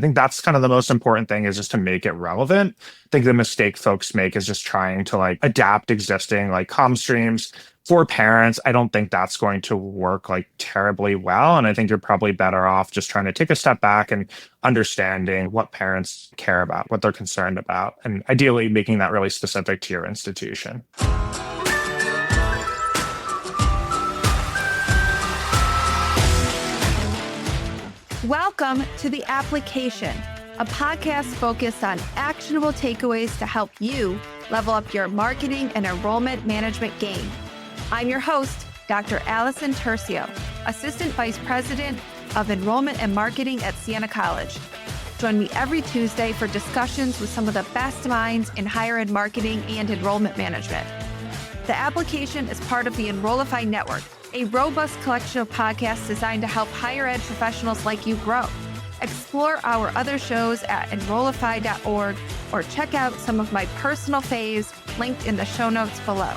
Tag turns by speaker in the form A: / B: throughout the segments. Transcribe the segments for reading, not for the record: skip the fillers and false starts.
A: think that's kind of the most important thing, is just to make it relevant. I think the mistake folks make is just trying to like adapt existing like comm streams for parents. I don't think that's going to work like terribly well. And I think you're probably better off just trying to take a step back and understanding what parents care about, what they're concerned about, and ideally making that really specific to your institution.
B: Welcome to The Application, a podcast focused on actionable takeaways to help you level up your marketing and enrollment management game. I'm your host, Dr. Allison Tercio, Assistant Vice President of Enrollment and Marketing at Kenyon College. Join me every Tuesday for discussions with some of the best minds in higher ed marketing and enrollment management. The Application is part of the Enrollify Network, a robust collection of podcasts designed to help higher ed professionals like you grow. Explore our other shows at enrollify.org or check out some of my personal faves linked in the show notes below.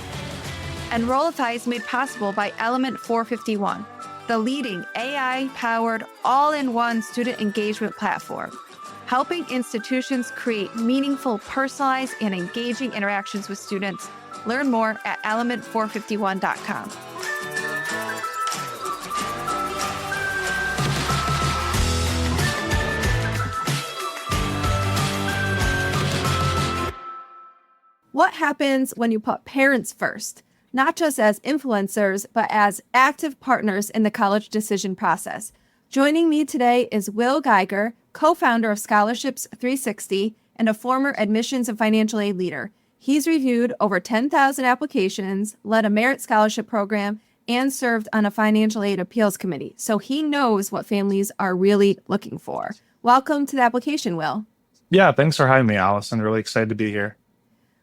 B: Enrollify is made possible by Element 451, the leading AI-powered all-in-one student engagement platform, helping institutions create meaningful, personalized, and engaging interactions with students. Learn more at element451.com. What happens when you put parents first, not just as influencers, but as active partners in the college decision process? Joining me today is Will Geiger, co-founder of Scholarships 360 and a former admissions and financial aid leader. He's reviewed over 10,000 applications, led a merit scholarship program, and served on a financial aid appeals committee. So he knows what families are really looking for. Welcome to The Application, Will.
A: Yeah, thanks for having me, Allison. Really excited to be here.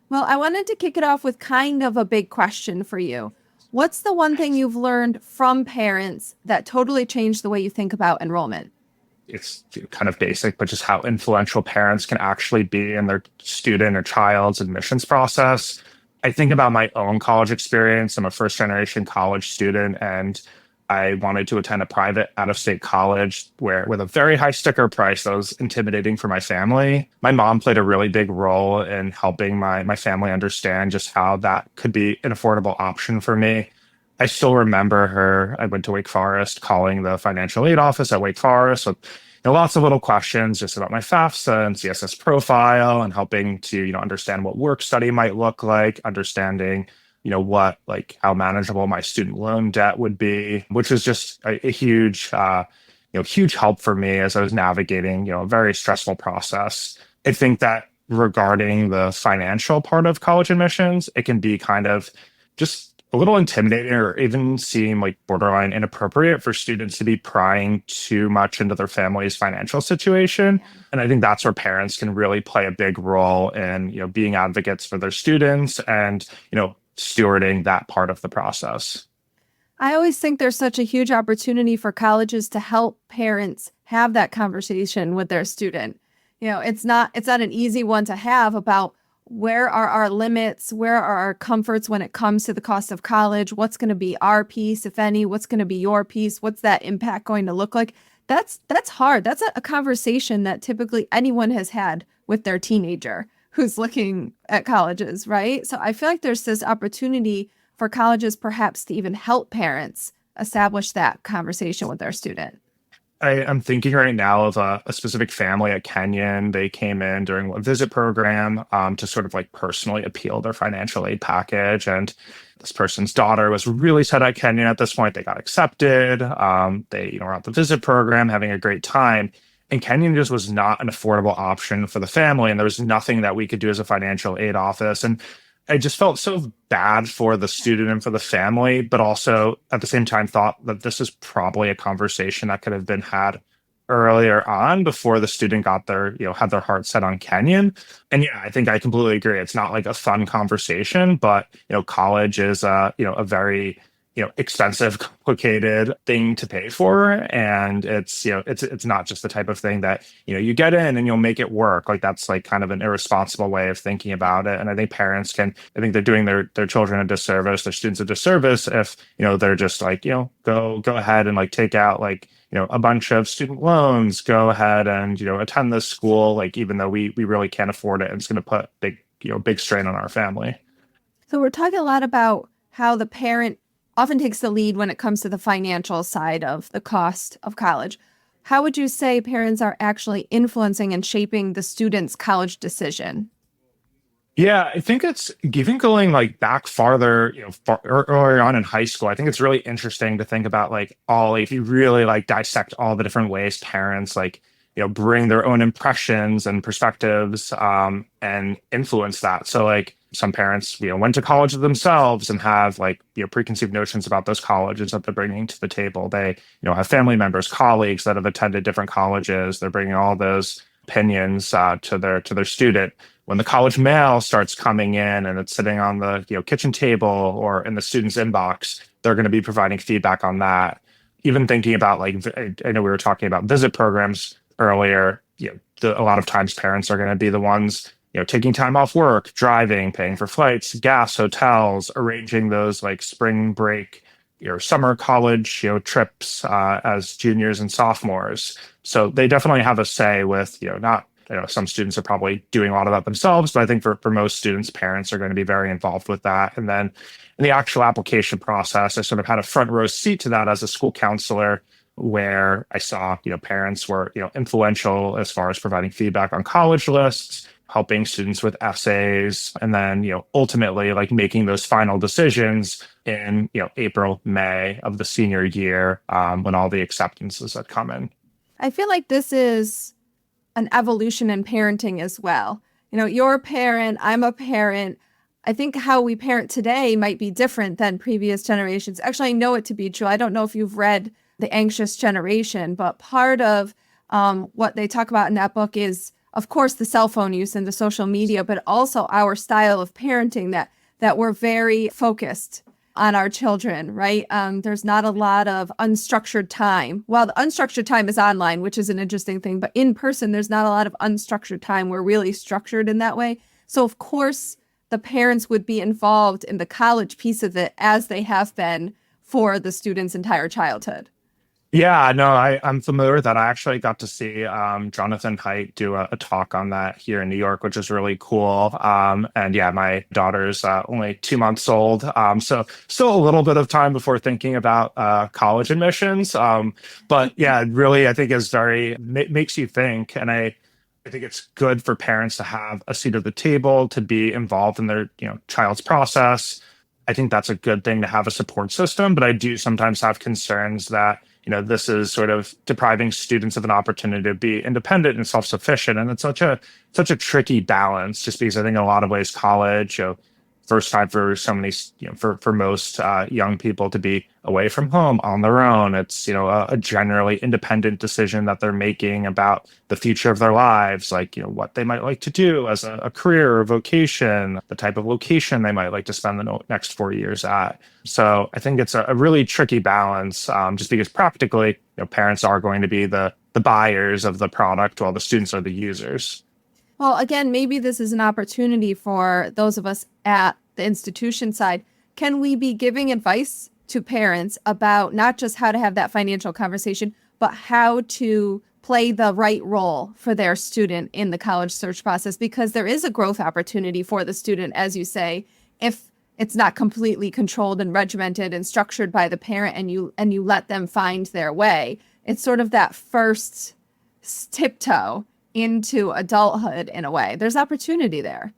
B: Well, I wanted to kick it off with kind of a big question for you. What's the one thing you've learned from parents that totally changed the way you think about enrollment?
A: It's kind of basic, but just how influential parents can actually be in their student or child's admissions process. I think about my own college experience. I'm a first-generation college student, and I wanted to attend a private out-of-state college with a very high sticker price that was intimidating for my family. My mom played a really big role in helping my family understand just how that could be an affordable option for me. I still remember her. I went to Wake Forest, calling the financial aid office at Wake Forest with lots of little questions just about my FAFSA and CSS profile, and helping to understand what work study might look like, understanding what, like, how manageable my student loan debt would be, which was just a huge, huge help for me as I was navigating, a very stressful process. I think that regarding the financial part of college admissions, it can be kind of just a little intimidating, or even seem like borderline inappropriate for students to be prying too much into their family's financial situation. And I think that's where parents can really play a big role in, being advocates for their students and, stewarding that part of the process.
B: I always think there's such a huge opportunity for colleges to help parents have that conversation with their student. It's not an easy one to have about where are our limits, where are our comforts when it comes to the cost of college, what's going to be our piece, if any, what's going to be your piece, what's that impact going to look like? That's hard. That's a conversation that typically anyone has had with their teenager who's looking at colleges, right? So I feel like there's this opportunity for colleges perhaps to even help parents establish that conversation with their student.
A: I'm thinking right now of a specific family at Kenyon. They came in during a visit program to sort of like personally appeal their financial aid package. And this person's daughter was really set at Kenyon at this point. They got accepted. They were at the visit program having a great time. And Kenyon just was not an affordable option for the family. And there was nothing that we could do as a financial aid office. And I just felt so bad for the student and for the family, but also at the same time thought that this is probably a conversation that could have been had earlier on before the student got had their heart set on Kenyon. And yeah, I think I completely agree. It's not like a fun conversation, but college is a very expensive, complicated thing to pay for. And it's not just the type of thing that, you get in and you'll make it work. Like that's like kind of an irresponsible way of thinking about it. And I think I think they're doing their children a disservice, their students a disservice if, they're just like, go ahead and like take out like, a bunch of student loans, go ahead and, attend this school, like even though we really can't afford it, and it's going to put big strain on our family.
B: So we're talking a lot about how the parent often takes the lead when it comes to the financial side of the cost of college. How would you say parents are actually influencing and shaping the student's college decision?
A: Yeah, I think it's even going like back farther, earlier on in high school. I think it's really interesting to think about like if you really like dissect all the different ways parents like, bring their own impressions and perspectives and influence that. So like some parents, went to college themselves and have like, preconceived notions about those colleges that they're bringing to the table. They, have family members, colleagues that have attended different colleges. They're bringing all those opinions to their student. When the college mail starts coming in and it's sitting on the kitchen table or in the student's inbox, they're going to be providing feedback on that. Even thinking about like, I know we were talking about visit programs earlier. A lot of times parents are going to be the ones taking time off work, driving, paying for flights, gas, hotels, arranging those like spring break, summer college, trips as juniors and sophomores. So they definitely have a say with, not, some students are probably doing a lot of that themselves, but I think for most students, parents are going to be very involved with that. And then in the actual application process, I sort of had a front row seat to that as a school counselor, where I saw, parents were, influential as far as providing feedback on college lists, helping students with essays, and then, ultimately like making those final decisions in, April, May of the senior year, when all the acceptances had come in.
B: I feel like this is an evolution in parenting as well. You're a parent, I'm a parent. I think how we parent today might be different than previous generations. Actually, I know it to be true. I don't know if you've read The Anxious Generation, but part of what they talk about in that book is, of course, the cell phone use and the social media, but also our style of parenting that we're very focused on our children, right? There's not a lot of unstructured time. Well, the unstructured time is online, which is an interesting thing, but in person, there's not a lot of unstructured time. We're really structured in that way. So of course, the parents would be involved in the college piece of it as they have been for the student's entire childhood.
A: Yeah, no, I'm familiar with that. I actually got to see Jonathan Haidt do a talk on that here in New York, which is really cool. And yeah, my daughter's only 2 months old. So still a little bit of time before thinking about college admissions. But yeah, it really, I think is makes you think. And I think it's good for parents to have a seat at the table, to be involved in their, child's process. I think that's a good thing to have a support system, but I do sometimes have concerns that this is sort of depriving students of an opportunity to be independent and self-sufficient. And it's such a tricky balance, just because I think in a lot of ways, college, first time for so many, for most young people to be away from home on their own. It's, a generally independent decision that they're making about the future of their lives, like, what they might like to do as a career or vocation, the type of location they might like to spend the next 4 years at. So I think it's a really tricky balance, just because practically, parents are going to be the buyers of the product while the students are the users.
B: Well, again, maybe this is an opportunity for those of us at the institution side. Can we be giving advice to parents about not just how to have that financial conversation, but how to play the right role for their student in the college search process? Because there is a growth opportunity for the student, as you say, if it's not completely controlled and regimented and structured by the parent, and you let them find their way. It's sort of that first tiptoe into adulthood in a way. There's opportunity there.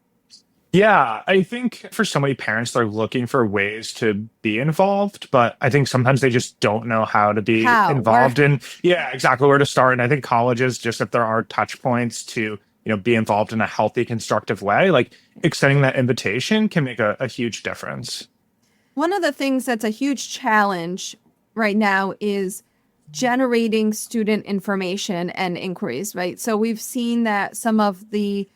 A: Yeah, I think for so many parents, they're looking for ways to be involved, but I think sometimes they just don't know how to be involved in, yeah, exactly where to start. And I think colleges, just if there are touch points to, be involved in a healthy, constructive way, like extending that invitation can make a huge difference.
B: One of the things that's a huge challenge right now is generating student information and inquiries, right? So we've seen that some of the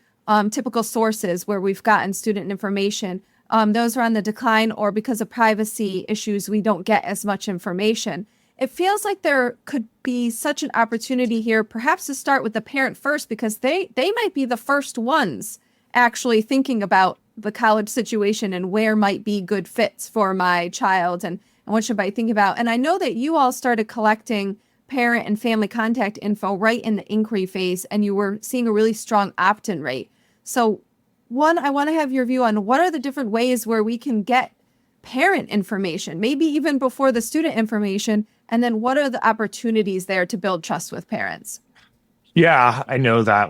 B: typical sources where we've gotten student information those are on the decline, or because of privacy issues, we don't get as much information. It feels like there could be such an opportunity here, perhaps to start with the parent first, because they might be the first ones actually thinking about the college situation and where might be good fits for my child and what should I think about. And I know that you all started collecting parent and family contact info right in the inquiry phase, and you were seeing a really strong opt-in rate. So one, I want to have your view on what are the different ways where we can get parent information, maybe even before the student information, and then what are the opportunities there to build trust with parents?
A: Yeah, I know that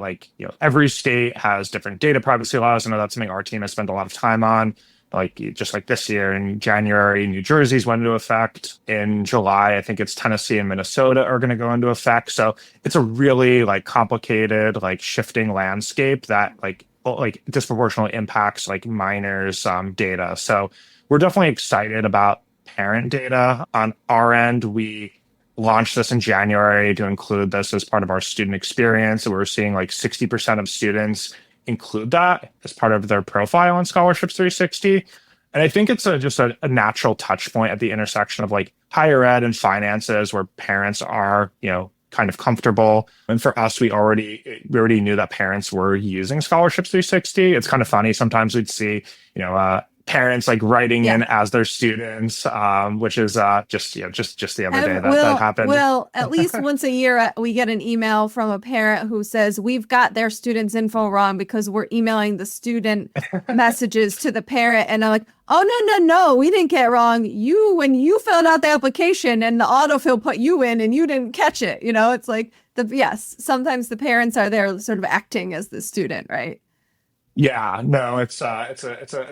A: every state has different data privacy laws. I know that's something our team has spent a lot of time on. Just like this year in January, New Jersey's went into effect. In July, I think it's Tennessee and Minnesota are going to go into effect. So it's a really complicated, shifting landscape that disproportionately impacts minors' data. So we're definitely excited about parent data. On our end, we launched this in January to include this as part of our student experience. So we're seeing 60% of students include that as part of their profile on Scholarships 360. And I think it's just a natural touch point at the intersection of higher ed and finances where parents are, kind of comfortable. And for us, we already knew that parents were using Scholarships 360. It's kind of funny. Sometimes we'd see, parents writing in as their students, which is just the other day that happened.
B: Well, at least once a year, we get an email from a parent who says, we've got their student's info wrong because we're emailing the student messages to the parent. And I'm like, oh, no, we didn't get it wrong. When you filled out the application and the autofill put you in and you didn't catch it, it's like, sometimes the parents are there sort of acting as the student, right?
A: Yeah, no, it's a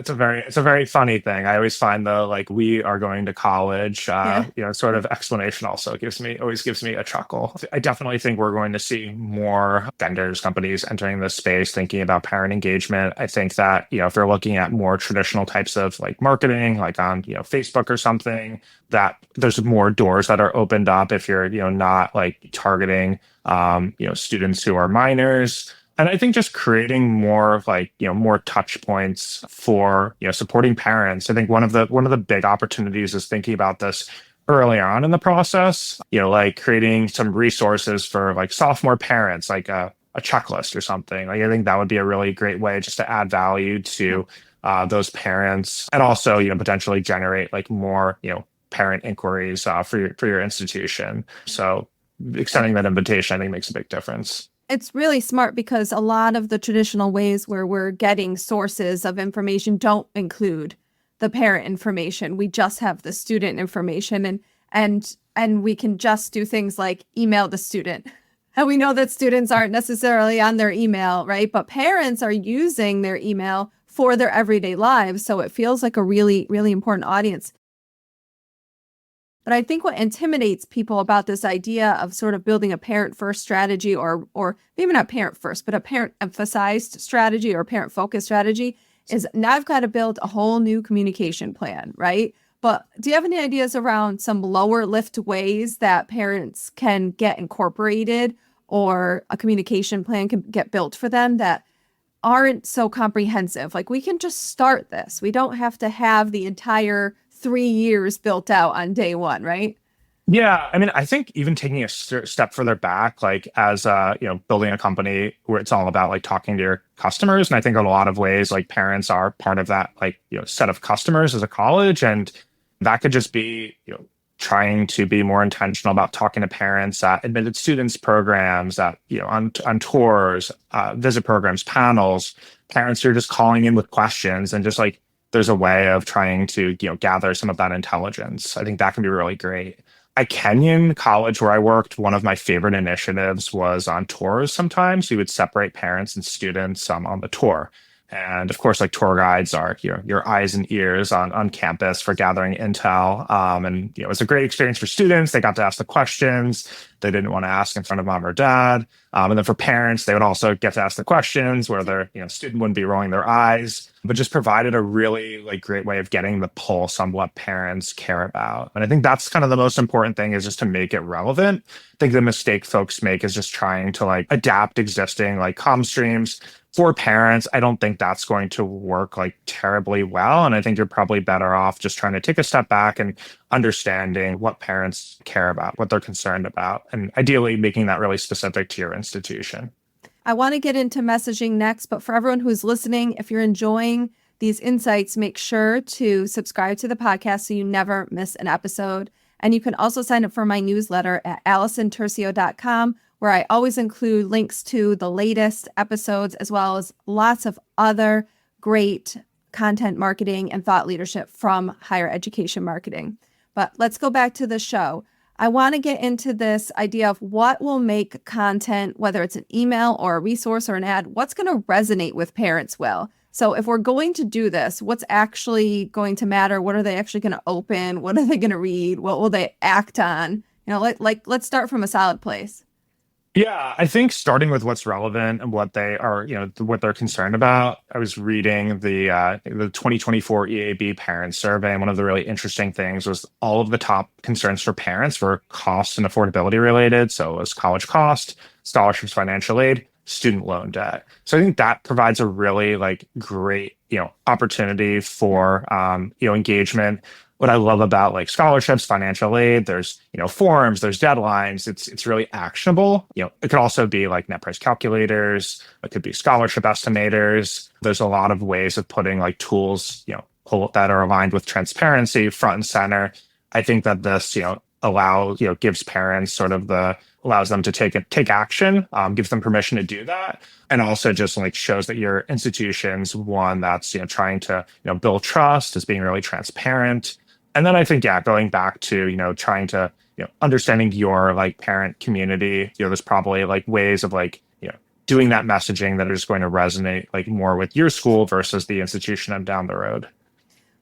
A: very funny thing. I always find though, we are going to college, sort of explanation also always gives me a chuckle. I definitely think we're going to see more vendors, companies entering this space, thinking about parent engagement. I think that, if you're looking at more traditional types of marketing, on, Facebook or something, that there's more doors that are opened up if you're, not targeting, students who are minors. And I think just creating more more touch points for, supporting parents. I think one of the big opportunities is thinking about this early on in the process, creating some resources for sophomore parents, a checklist or something. I think that would be a really great way just to add value to those parents, and also, potentially generate more, parent inquiries for your institution. So extending that invitation, I think, makes a big difference.
B: It's really smart because a lot of the traditional ways where we're getting sources of information don't include the parent information. We just have the student information, and we can just do things like email the student. And we know that students aren't necessarily on their email, right? But parents are using their email for their everyday lives. So it feels like a really, really important audience. But I think what intimidates people about this idea of sort of building a parent-first strategy, or maybe not parent-first, but a parent-emphasized strategy or parent-focused strategy, is now I've got to build a whole new communication plan, right? But do you have any ideas around some lower lift ways that parents can get incorporated, or a communication plan can get built for them that aren't so comprehensive? We can just start this. We don't have to have the entire 3 years built out on day one, right?
A: Yeah, I mean, I think even taking a step further back, as building a company where it's all about talking to your customers, and I think in a lot of ways, parents are part of that set of customers as a college, and that could just be trying to be more intentional about talking to parents at admitted students programs, at on tours, visit programs, panels. Parents are just calling in with questions, and just there's a way of trying to gather some of that intelligence. I think that can be really great. At Kenyon College, where I worked, one of my favorite initiatives was on tours. Sometimes we would separate parents and students on the tour. And of course, tour guides are your eyes and ears on campus for gathering intel. And it was a great experience for students. They got to ask the questions they didn't want to ask in front of mom or dad. And then for parents, they would also get to ask the questions where their student wouldn't be rolling their eyes, but just provided a really great way of getting the pulse on what parents care about. And I think that's kind of the most important thing, is just to make it relevant. I think the mistake folks make is just trying to adapt existing comm streams, For parents, I don't think that's going to work like terribly well. And I think you're probably better off just trying to take a step back and understanding what parents care about, what they're concerned about, and ideally making that really specific to your institution.
B: I want to get into messaging next, but for everyone who's listening, if you're enjoying these insights, make sure to subscribe to the podcast so you never miss an episode. And you can also sign up for my newsletter at AllisonTercio.com, where I always include links to the latest episodes, as well as lots of other great content marketing and thought leadership from higher education marketing. But let's go back to the show. I want to get into this idea of what will make content, whether it's an email or a resource or an ad, what's going to resonate with parents, Will. So if we're going to do this, what's actually going to matter? What are they actually going to open? What are they going to read? What will they act on? Let's start from a solid place.
A: Yeah, I think starting with what's relevant and what they are, what they're concerned about. I was reading the 2024 EAB parent survey, and one of the really interesting things was all of the top concerns for parents were cost and affordability related. So it was college cost, scholarships, financial aid, student loan debt. So I think that provides a really great, opportunity for engagement. What I love about scholarships, financial aid, there's, forms, there's deadlines. It's really actionable. It could also be net price calculators. It could be scholarship estimators. There's a lot of ways of putting tools, that are aligned with transparency front and center. I think that this, gives parents allows them to take action, gives them permission to do that. And also just shows that your institution's one that's, trying to, build trust, is being really transparent. And then I think, going back to, trying to, understanding your parent community, there's probably ways of doing that messaging that is going to resonate more with your school versus the institution and down the road.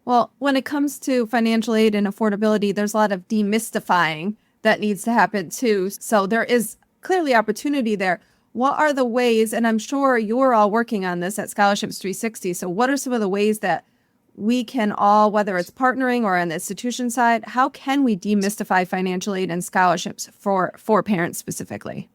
B: Well, when it comes to financial aid and affordability, there's a lot of demystifying that needs to happen too. So there is clearly opportunity there. What are the ways, and I'm sure you're all working on this at Scholarships 360. So what are some of the ways that we can all, whether it's partnering or on the institution side, how can we demystify financial aid and scholarships for parents specifically?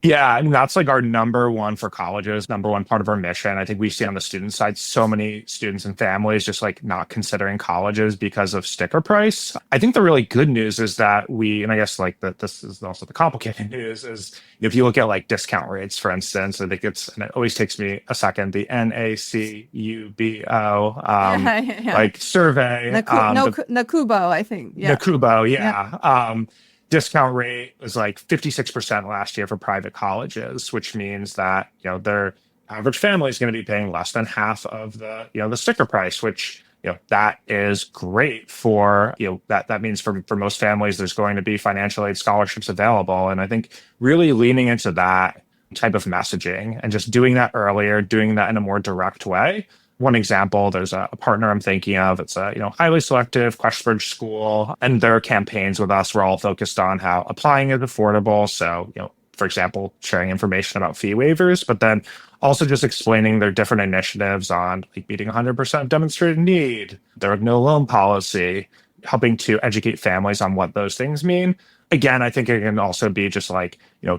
A: Yeah, I mean, that's our number one for colleges, number one part of our mission. I think we see on the student side so many students and families just not considering colleges because of sticker price. I think the really good news is that and I guess that this is also the complicated news, is if you look at discount rates, for instance, I think and it always takes me a second, the NACUBO survey.
B: NACUBO, I think. Yeah.
A: NACUBO, yeah. Discount rate was 56% last year for private colleges, which means that, their average family is going to be paying less than half of the sticker price, which, that is great for, that means for most families, there's going to be financial aid scholarships available. And I think really leaning into that type of messaging and just doing that earlier, doing that in a more direct way. One example, there's a partner I'm thinking of. It's a highly selective Questbridge school, and their campaigns with us were all focused on how applying is affordable. So, for example, sharing information about fee waivers, but then also just explaining their different initiatives on meeting 100% of demonstrated need, their no loan policy, helping to educate families on what those things mean. Again, I think it can also be just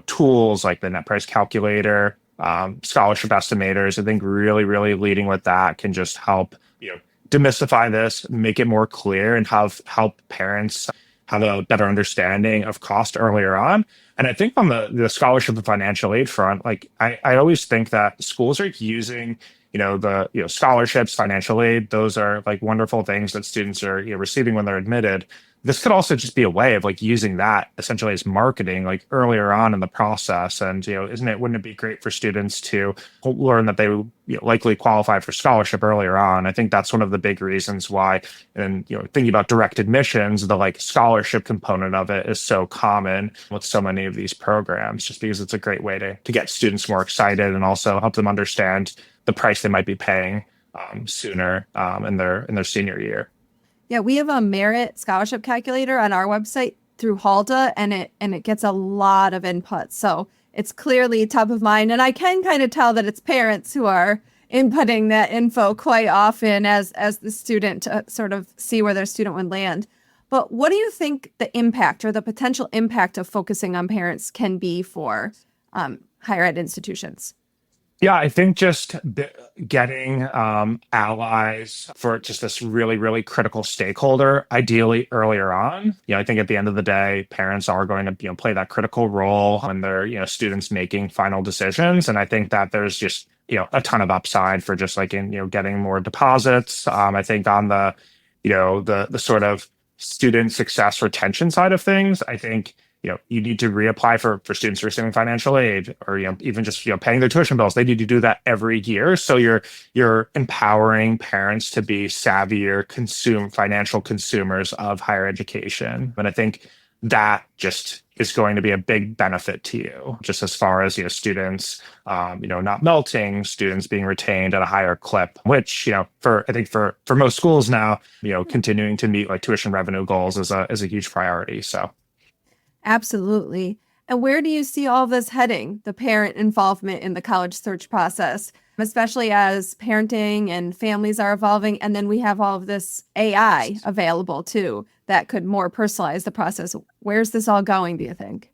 A: tools like the net price calculator, scholarship estimators. I think really, really leading with that can just help, demystify this, make it more clear, and help parents have a better understanding of cost earlier on. And I think on the scholarship and financial aid front, I always think that schools are using, the scholarships, financial aid. Those are wonderful things that students are receiving when they're admitted. This could also just be a way of using that essentially as marketing earlier on in the process. And, wouldn't it be great for students to learn that they likely qualify for scholarship earlier on? I think that's one of the big reasons why, and, thinking about direct admissions, the scholarship component of it is so common with so many of these programs, just because it's a great way to get students more excited and also help them understand the price they might be paying sooner in their senior year.
B: Yeah, we have a merit scholarship calculator on our website through HALDA, and it gets a lot of input. So it's clearly top of mind. And I can kind of tell that it's parents who are inputting that info quite often as the student to sort of see where their student would land. But what do you think the impact or the potential impact of focusing on parents can be for higher ed institutions?
A: Yeah, I think just getting allies for just this really, really critical stakeholder, ideally earlier on. I think at the end of the day, parents are going to, play that critical role when they're, students making final decisions. And I think that there's just, a ton of upside for just like in, getting more deposits. I think on the, the sort of student success retention side of things, I think you need to reapply for students receiving financial aid or, even just, paying their tuition bills. They need to do that every year. So you're empowering parents to be savvier financial consumers of higher education. And I think that just is going to be a big benefit to you, just as far as, students, not melting, students being retained at a higher clip, which, I think for most schools now, continuing to meet like tuition revenue goals is a huge priority. So.
C: Absolutely. And where do you see all this heading, the parent involvement in the college search process, especially as parenting and families are evolving? And then we have all of this AI available too that could more personalize the process. Where's this all going, do you think?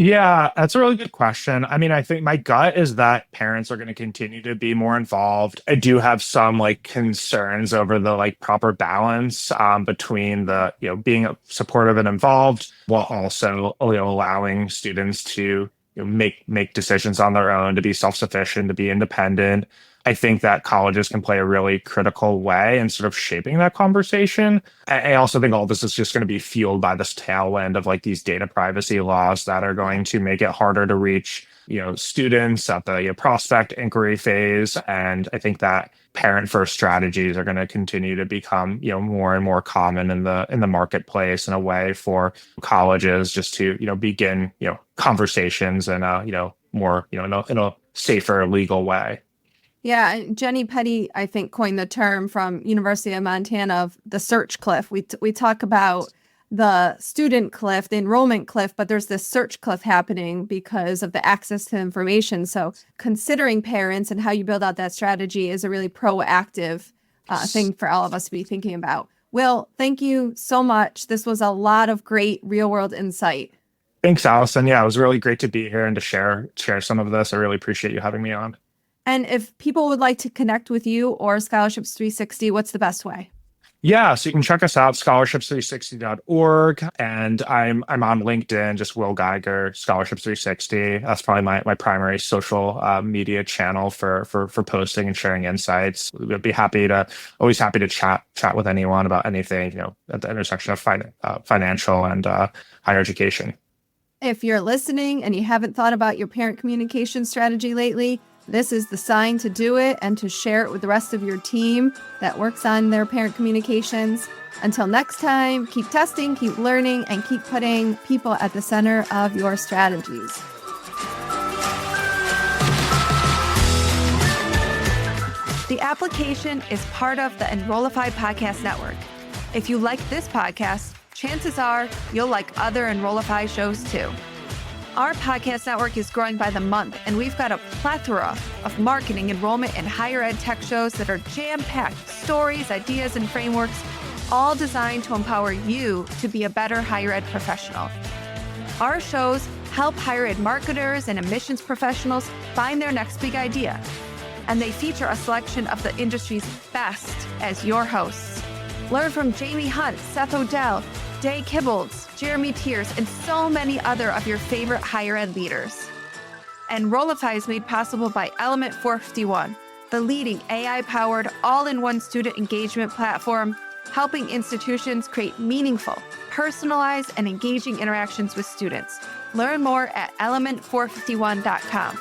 A: Yeah, that's a really good question. I mean, I think my gut is that parents are going to continue to be more involved. I do have some like concerns over the like proper balance between the, being supportive and involved while also, allowing students to make decisions on their own, to be self-sufficient, to be independent. I think that colleges can play a really critical way in sort of shaping that conversation. I also think all this is just going to be fueled by this tailwind of like these data privacy laws that are going to make it harder to reach, students at the prospect inquiry phase. And I think that parent first strategies are going to continue to become, more and more common in the marketplace in a way for colleges just to, begin, conversations in a, more, in a safer legal way.
C: Yeah, Jenny Petty, I think, coined the term from University of Montana of the search cliff. We talk about the student cliff, the enrollment cliff, but there's this search cliff happening because of the access to information. So considering parents and how you build out that strategy is a really proactive thing for all of us to be thinking about. Will, thank you so much. This was a lot of great real world insight.
A: Thanks, Allison. Yeah, it was really great to be here and to share some of this. I really appreciate you having me on.
C: And if people would like to connect with you or Scholarships 360, what's the best way?
A: Yeah, so you can check us out, scholarships360.org. And I'm on LinkedIn, just Will Geiger, Scholarships 360. That's probably my primary social media channel for posting and sharing insights. We'd be always happy to chat with anyone about anything, at the intersection of financial and higher education.
C: If you're listening and you haven't thought about your parent communication strategy lately, this is the sign to do it and to share it with the rest of your team that works on their parent communications. Until next time, keep testing, keep learning, and keep putting people at the center of your strategies.
B: The application is part of the Enrollify Podcast Network. If you like this podcast, chances are you'll like other Enrollify shows too. Our podcast network is growing by the month, and we've got a plethora of marketing, enrollment, and higher ed tech shows that are jam-packed with stories, ideas, and frameworks, all designed to empower you to be a better higher ed professional. Our shows help higher ed marketers and admissions professionals find their next big idea, and they feature a selection of the industry's best as your hosts. Learn from Jamie Hunt, Seth Odell, Day Kibbles, Jeremy Tiers, and so many other of your favorite higher ed leaders. Enrollify is made possible by Element 451, the leading AI-powered all-in-one student engagement platform, helping institutions create meaningful, personalized, and engaging interactions with students. Learn more at element451.com.